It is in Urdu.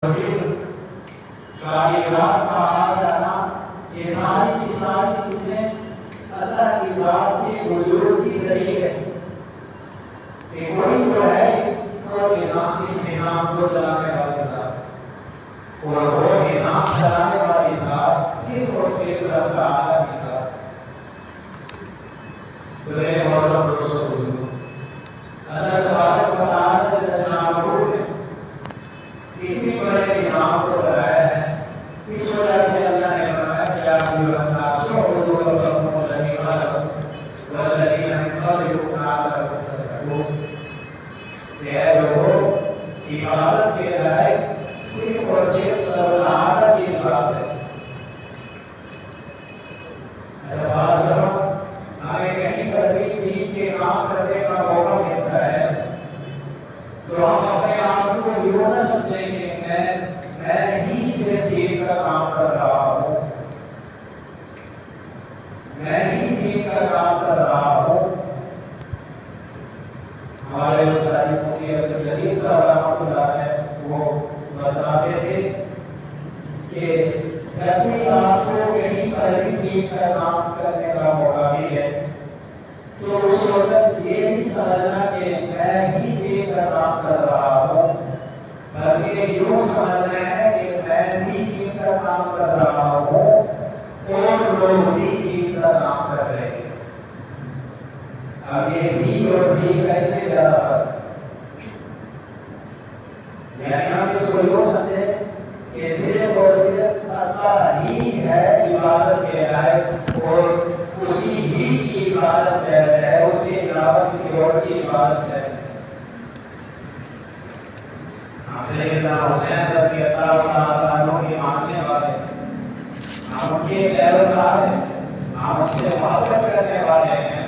کائنات کا آ جانا، یہ ساری کی ساری چیزیں اللہ کی ذات کے وجود کی دلیل ہے کہ کوئی جو ہے اس نظام کو چلانے والی ذات، اور وہ نظام چلانے والی ذات صرف اور صرف رب تعالیٰ کی ذات۔ سورہ محمد رسول اللہ تبارک و تعالیٰ نے شامل کسی بڑے نظام کو بنایا ہے، اس وجہ سے اللہ نے فرمایا کہ آپ جو احساسوں کو جو ربکم الذی خلقکم والذین من قبلکم لعلکم تتقون، کہ اے لوگوں عبادت کے لائق صرف اور صرف اللہ تعالیٰ کی ذات ہے۔ بات کرو ہمیں کہیں پر بھی دین کے کام کرنے کا موقع ملتا ہے تو ہم اپنے آپ کو یوں نہ سمجھیں کہ میں ہی صرف دین کا کام کر رہا ہوں، میں ہی دین کا کام کر رہا ہوں۔ ہمارے استاد مفتی عبدالجلیل صاحب رحمۃ اللہ علیہ وہ بتاتے تھے کہ جب بھی آپ کو کہیں پر بھی دین کا کام کرنے کا موقع بھی ہے تو اس وقت یہ نہیں سمجھنا کہ میں ہی دین کا کام کر رہا ہوں، بلکہ یوں سمجھنا ہے کہ میں بھی دین کا کام کر رہا ہوں اور لوگ بھی دین کا کام کر رہے ہیں۔ اب یہ بھی اور بھی کہتے جا رہا ہے، یعنی ہم اس کو یوں سمجھیں کہ صرف اور صرف اللہ ہی ہے عبادت کے لائق اور اسی ہی کی عبادت ہے، اسی علاوہ کسی اور کی عبادت ہے۔ سیدنا حسین رضی اللہ تعالیٰ عنہ کے ماننے والے، ہم ان کے پیروکار ہیں، ہم ان سے محبت کرنے والے ہیں،